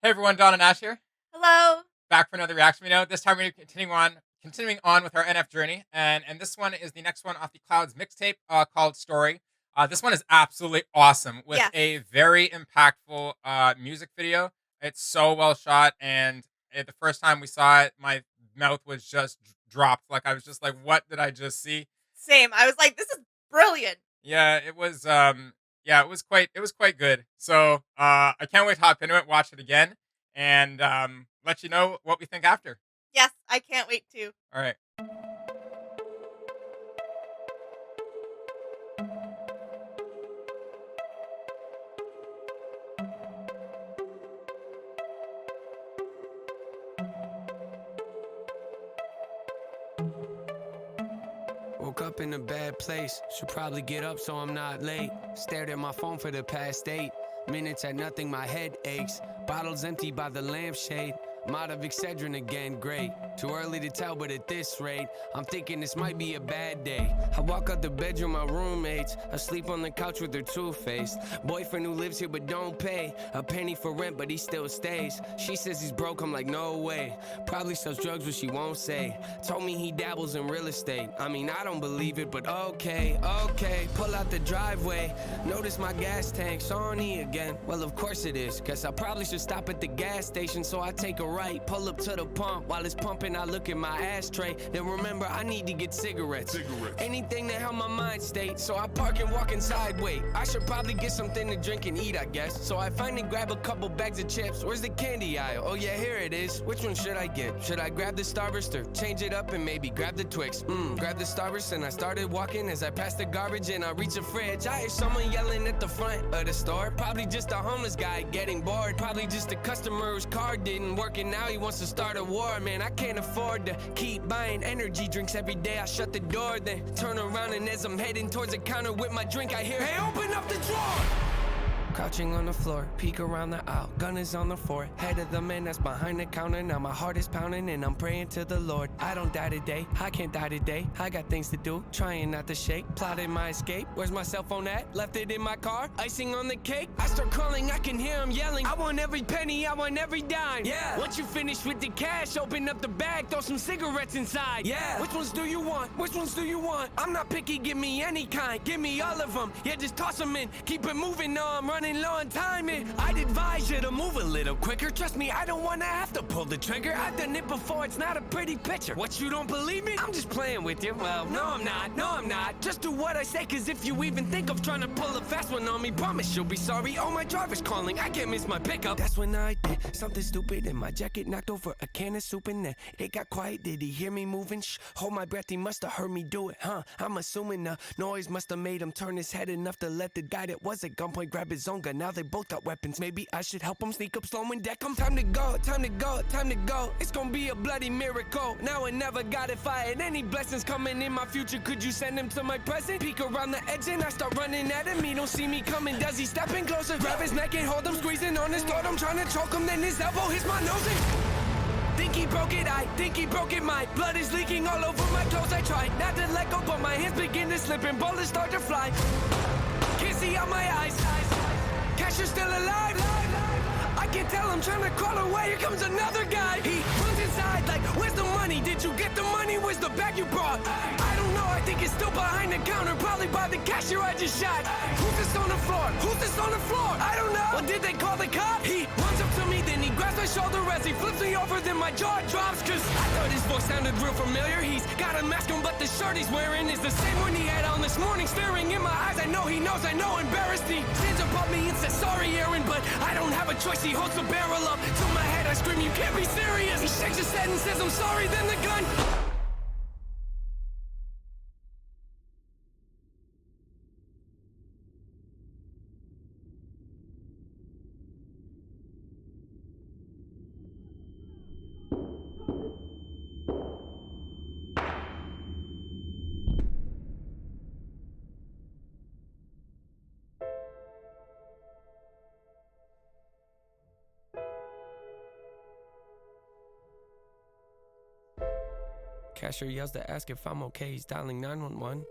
Hey everyone, Don and Ash here, Hello. back for another reaction video. This time we're continuing on with our NF journey, and this one is the next one off the Clouds mixtape called Story. This one is absolutely awesome with Yes. a very impactful music video. It's so well shot, and the first time we saw it, my mouth was just dropped. Like I was just like, "What did I just see?" Same. I was like, this is brilliant. Yeah, it was. Yeah, it was quite good. So I can't wait to hop into it, watch it again, and let you know what we think after. Yes, I can't wait to. All right. Woke up in a bad place, should probably get up so I'm not late. Stared at my phone for the past 8 minutes at nothing, my head aches. Bottles empty by the lampshade. I'm out of Excedrin again, great. Too early to tell, but at this rate, I'm thinking this might be a bad day. I walk out the bedroom, my roommates asleep on the couch with their two-faced boyfriend who lives here but don't pay a penny for rent, but he still stays. She says he's broke, I'm like, no way. Probably sells drugs, but she won't say. Told me he dabbles in real estate. I mean, I don't believe it, but okay. Pull out the driveway, notice my gas tank's on E again. Well, of course it is, cause I probably should stop at the gas station, so I take a right, pull up to the pump. While it's pumping, I look at my ashtray, then remember I need to get cigarettes. Anything to help my mind state, so I park and walk inside. Wait, I should probably get something to drink and eat, I guess. So I finally grab a couple bags of chips. Where's the candy aisle? Oh yeah, here it is. Which one should I get? Should I grab the Starburst or change it up and maybe grab the Twix? Grab the Starburst and I started walking. As I passed the garbage and I reach the fridge, I hear someone yelling at the front of the store. Probably just a homeless guy getting bored. Probably just a customer whose car didn't work and now he wants to start a war. Man, I can't afford to keep buying energy drinks every day. I shut the door, then turn around, and as I'm heading towards the counter with my drink, I hear, hey, open up the drawer! Crouching on the floor, peek around the aisle, gun is on the floor, head of the man that's behind the counter. Now my heart is pounding and I'm praying to the Lord. I don't die today, I can't die today. I got things to do, trying not to shake, plotting my escape. Where's my cell phone at? Left it in my car, icing on the cake. I start calling, I can hear him yelling, I want every penny, I want every dime. Yeah, once you finish with the cash, open up the bag, throw some cigarettes inside. Yeah, which ones do you want? Which ones do you want? I'm not picky, give me any kind, give me all of them. Yeah, just toss them in, keep it moving, no, I'm running low on timing. I'd advise you to move a little quicker. Trust me, I don't wanna have to pull the trigger. I've done it before, it's not a pretty picture. What, you don't believe me? I'm just playing with you. Well, no I'm not. Just do what I say, cause if you even think of trying to pull a fast one on me, promise you'll be sorry. Oh, my driver's calling, I can't miss my pickup. That's when I did something stupid and my jacket knocked over a can of soup and then it got quiet. Did he hear me moving? Shh, hold my breath, he must have heard me do it, huh? I'm assuming the noise must have made him turn his head enough to let the guy that was at gunpoint grab his own gun. Now they both got weapons. Maybe I should help him sneak up, slow and deck him. Time to go. It's gonna be a bloody miracle. Now or never, God, if I had any blessings coming in my future, could you send him to my present? Peek around the edge and I start running at him. He don't see me coming. Does he step in closer? Grab his neck and hold him, squeezing on his throat. I'm trying to choke him, then his elbow hits my nose and think he broke it, I think he broke it. My blood is leaking all over my clothes. I tried not to let go, but my hands begin to slip and bullets start to fly. Can't see out my eyes. Cashier's still alive. I can tell I'm trying to crawl away. Here comes another guy. He runs inside like, where's the money? Did you get the money? Where's the bag you brought? I don't know, I think it's still behind the counter. Probably by the cashier I just shot. Who's this on the floor? Who's this on the floor? I don't know. Well, did they call the cops? He runs up to me, then he grabs my shoulder as he flips me over. Then my jaw drops, cause I thought his voice sounded real familiar. He's got a mask on, but the shirt he's wearing is the same one he had on this morning. Staring in my eyes, I know he knows, I know, embarrassed. He stands above me and says, sorry, Aaron, but I don't have a choice. He holds the barrel up to my head. I scream, you can't be serious. He shakes his head and says, I'm sorry, then the gun. Cashier yells to ask if I'm okay. He's dialing 911.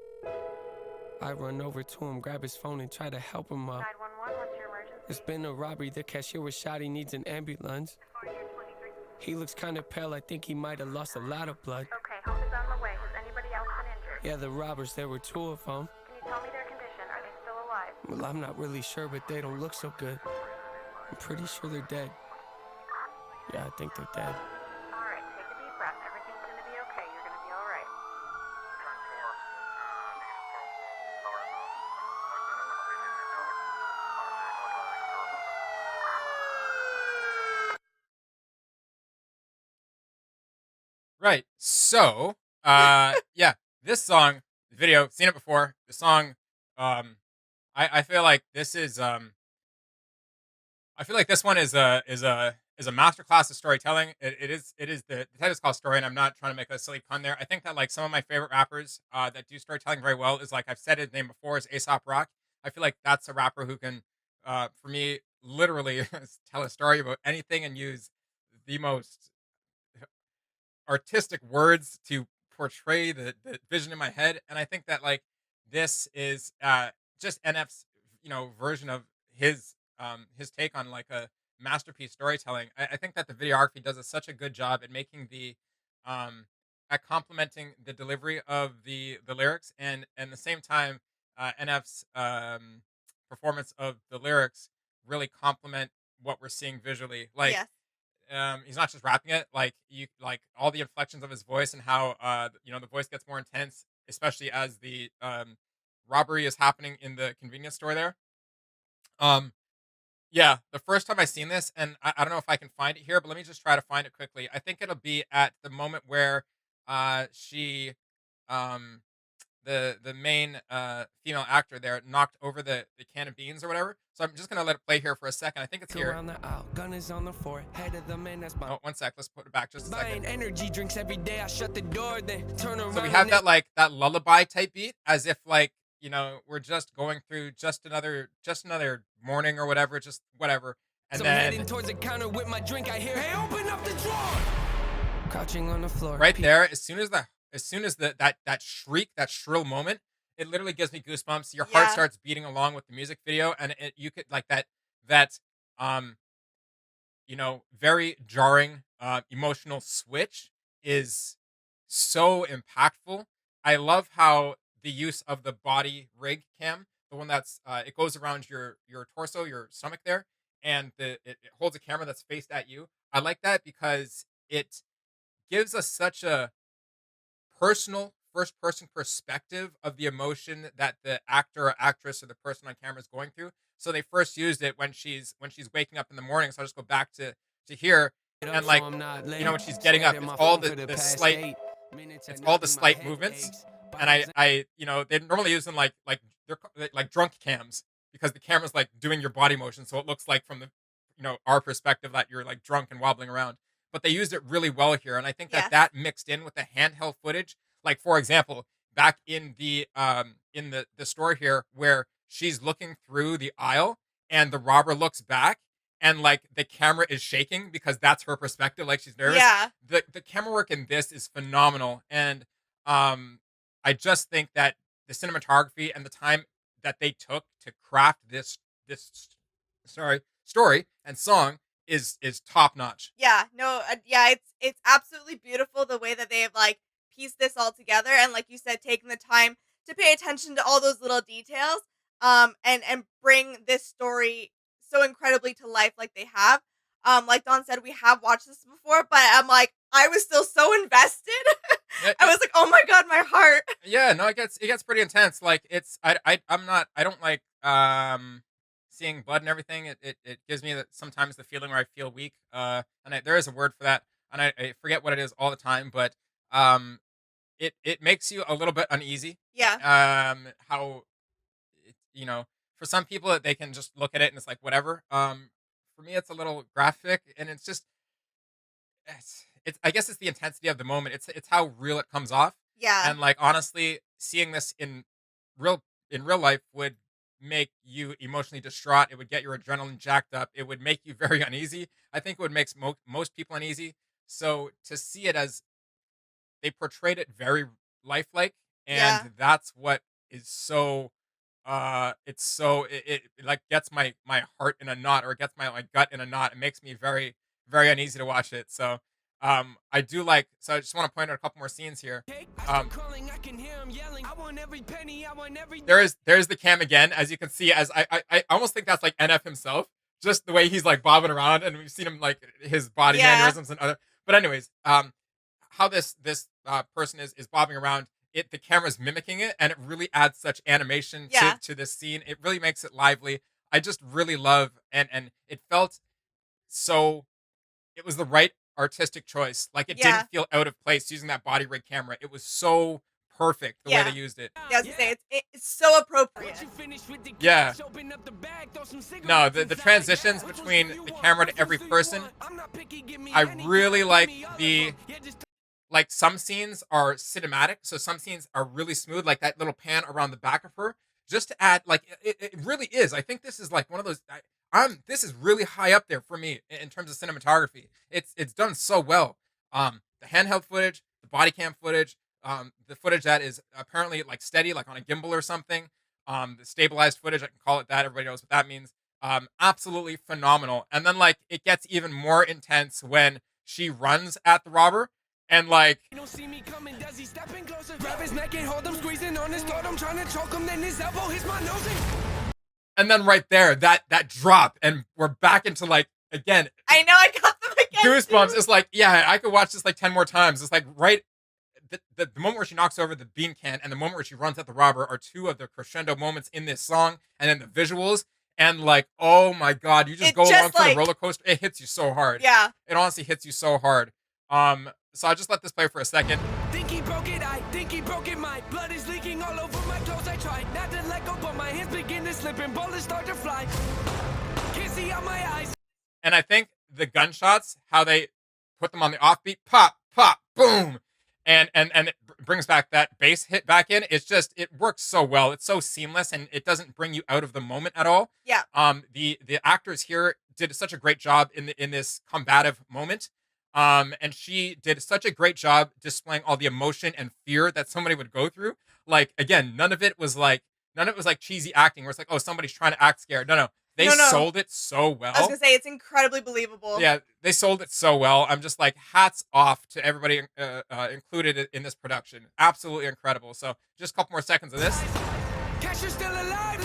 I run over to him, grab his phone, and try to help him up. 911, what's your emergency? There's been a robbery. The cashier was shot. He needs an ambulance. He looks kind of pale. I think he might have lost a lot of blood. Okay, help is on the way. Has anybody else been injured? Yeah, the robbers, there were 2 of them. Can you tell me their condition? Are they still alive? Well, I'm not really sure, but they don't look so good. I'm pretty sure they're dead. Yeah, I think they're dead. All right, take a deep breath. Everything's gonna be okay. You're gonna be all right. Right. So, yeah, this song, video, seen it before. The song, I feel like this is, I feel like this one is a masterclass of storytelling. It is the title is called Story, and I'm not trying to make a silly pun there. I think that like some of my favorite rappers that do storytelling very well is like I've said his name before is Aesop Rock. I feel like that's a rapper who can, for me, literally tell a story about anything and use the most artistic words to portray the vision in my head. And I think that like this is just NF's version of his take on like a masterpiece storytelling. I think that the videography does such a good job at making the um at complementing the delivery of the lyrics, and the same time NF's performance of the lyrics really complement what we're seeing visually. Like Yes. he's not just rapping it, like you like all the inflections of his voice and how the voice gets more intense, especially as the robbery is happening in the convenience store there. um yeah, the first time I seen this, and I don't know if I can find it here, but let me just try to find it quickly. I think it'll be at the moment where she um the main female actor there knocked over the can of beans or whatever. So I'm just gonna let it play here for a second. I think it's here. Around the aisle, gun is on the floor. Head of the man that's Oh, one sec. Let's put it back just a second. buying energy drinks every day. I shut the door, then turn around. So we have that like that lullaby type beat, as if like we're just going through just another morning or whatever, just whatever, and I'm heading then towards the counter with my drink. I hear, hey, open up the drawer. Crouching on the floor. right there, as soon as that shriek, that shrill moment, it literally gives me goosebumps. Your heart Yeah. starts beating along with the music video, and you could like that um very jarring emotional switch is so impactful. I love how the use of the body rig cam, the one that's it goes around your torso, your stomach there, and it holds a camera that's faced at you. I like that because it gives us such a personal first person perspective of the emotion that the actor or actress or the person on camera is going through. So they first used it when she's waking up in the morning. So I'll just go back to here, and like I'm not when she's getting up, it's all the slight it's all the slight movements. And they normally use them like they're like drunk cams, because the camera's like doing your body motion, so it looks like from the our perspective that you're like drunk and wobbling around. But they used it really well here, and I think that Yes. that mixed in with the handheld footage, like for example, back in the store here, where she's looking through the aisle and the robber looks back, and like the camera is shaking because that's her perspective, like she's nervous. Yeah. The camera work in this is phenomenal, and um I just think that the cinematography and the time that they took to craft this sorry story and song is top notch. Yeah. No. Yeah. It's absolutely beautiful the way that they have like pieced this all together, and like you said, taking the time to pay attention to all those little details. And bring this story so incredibly to life, like they have. Like Don said, we have watched this before, but I'm like, I was still so invested. Yeah, I was like, oh my god, my heart. yeah, no, it gets pretty intense. Like I don't like seeing blood and everything. It gives me sometimes the feeling where I feel weak. There is a word for that, and I forget what it is all the time, but um it makes you a little bit uneasy. Yeah. How for some people they can just look at it and it's like whatever. For me it's a little graphic, and it's just it's I guess it's the intensity of the moment. It's how real it comes off. Yeah. And like honestly, seeing this real in real life would make you emotionally distraught. It would get your adrenaline jacked up. It would make you very uneasy. I think it would make most people uneasy. So to see it as they portrayed it very lifelike, Yeah. and that's what is so It's so it like gets my heart in a knot, or it gets my like gut in a knot. It makes me very very uneasy to watch it. So I do like, so I just want to point out a couple more scenes here. Um there's the cam again, as you can see, as I almost think that's like NF himself, just the way he's like bobbing around, and we've seen him like his body Yeah. mannerisms and other. But anyways, how this person is bobbing around, it the camera's mimicking it, and it really adds such animation Yeah. to this scene. It really makes it lively. I just really love, and it felt so, it was the right artistic choice. Like, it Yeah. didn't feel out of place using that body rig camera. It was so perfect the way Yeah. they used it. Yeah, I was gonna say it's so appropriate. Yeah. No, the transitions between the camera to every person, I really like the, like, some scenes are cinematic, so some scenes are really smooth, like that little pan around the back of her, just to add, like, it really is. I think this is like one of those. This is really high up there for me in terms of cinematography. It's done so well. The handheld footage, the body cam footage, the footage that is apparently like steady, like on a gimbal or something. The stabilized footage, I can call it that. Everybody knows what that means. Absolutely phenomenal. And then like it gets even more intense when she runs at the robber, and like, You don't see me coming, does he step in closer? Grab his neck and hold him, squeezing on his throat. I'm trying to choke him, then his elbow hits my nose. and then right there, that drop, and we're back into like, again, I know, I got them again. goosebumps. too. It's like, yeah, I could watch this like 10 more times. It's like right, the moment where she knocks over the bean can and the moment where she runs at the robber are two of the crescendo moments in this song, and then the visuals, and like, oh my god, you just It go just, along for the like- roller coaster. It hits you so hard. Yeah. It honestly hits you so hard. So I'll just let this play for a second. Think he broke it, I think he broke it. My blood is leaking all over my clothes. I tried not to let go, but my hands begin to slip and bullets start to fly. Can't see out my eyes. And I think the gunshots, how they put them on the offbeat, pop, pop, boom, and it brings back that bass hit back in. It's just, it works so well. It's so seamless, and it doesn't bring you out of the moment at all. Yeah. The actors here did such a great job in this combative moment. And she did such a great job displaying all the emotion and fear that somebody would go through. Like, again, none of it was like cheesy acting where it's like, oh, somebody's trying to act scared. No. They No. sold it so well. I was gonna say it's incredibly believable. Yeah, they sold it so well. I'm just like, hats off to everybody included in this production. Absolutely incredible. So just a couple more seconds of this. Casher's still alive.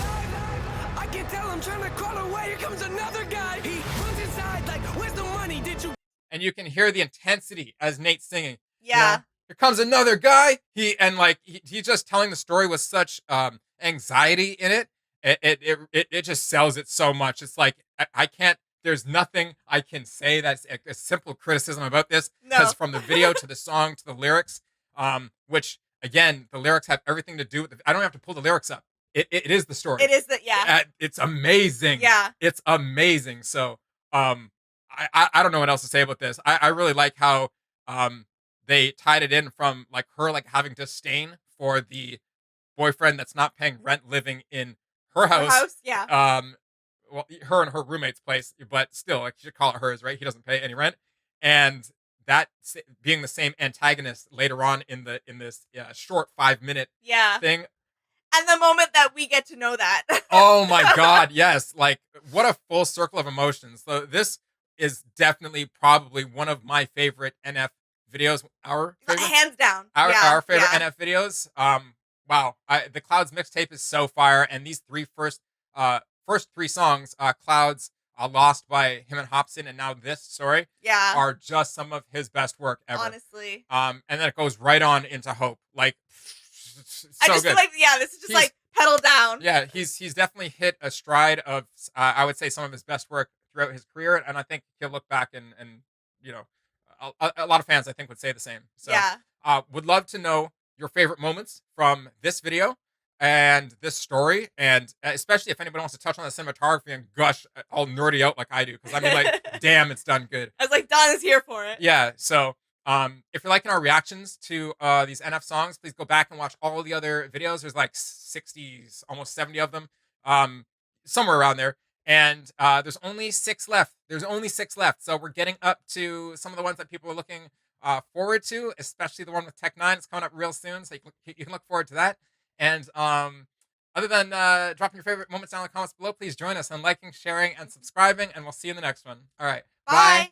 I can tell I'm trying to crawl away. Here comes another guy. He runs inside like, where's the money? Did you? And you can hear the intensity as Nate's singing. You Yeah. know, here comes another guy. He's just telling the story with such anxiety in it. It just sells it so much. It's like, I can't. There's nothing I can say that's a simple criticism about this, No. because from the video to the song to the lyrics, which again, the lyrics have everything to do with. I don't have to pull the lyrics up. It is the story. It is that. Yeah. It's amazing. Yeah. It's amazing. So, I don't know what else to say about this. I really like how they tied it in from like her like having disdain for the boyfriend that's not paying rent living in her Her house. house. Yeah. Well, her and her roommate's place, but still, like, you should call it hers, right? He doesn't pay any rent, and that being the same antagonist later on in this short 5-minute Yeah. thing. And the moment that we get to know that. Oh my god, yes! Like, what a full circle of emotions. So this is definitely probably one of my favorite NF videos. Our favorite, Hands down. our, yeah. our favorite yeah. NF videos. Wow, the Clouds mixtape is so fire, and these first three songs, Clouds, Lost by him and Hobson, and now this, sorry, Yeah. are just some of his best work ever. Honestly. And then it goes right on into Hope, like, so I just good. feel like, yeah, this is just He's- like pedal down. Yeah, he's definitely hit a stride of, I would say, some of his best work throughout his career, and I think he'll look back and you know, a lot of fans I think would say the same. So, Yeah. would love to know your favorite moments from this video and this story, and especially if anybody wants to touch on the cinematography and gush all nerdy out like I do, because I mean, like, damn, it's done good. I was like, Don is here for it. Yeah, so if you're liking our reactions to these NF songs, please go back and watch all the other videos. There's like 60, almost 70 of them, somewhere around there. And there's only 6 left. So we're getting up to some of the ones that people are looking forward to, especially the one with Tech Nine. It's coming up real soon, so you can look forward to that. And Other than dropping your favorite moments down in the comments below, please join us on liking, sharing, and subscribing, and we'll see you in the next one. All right. Bye.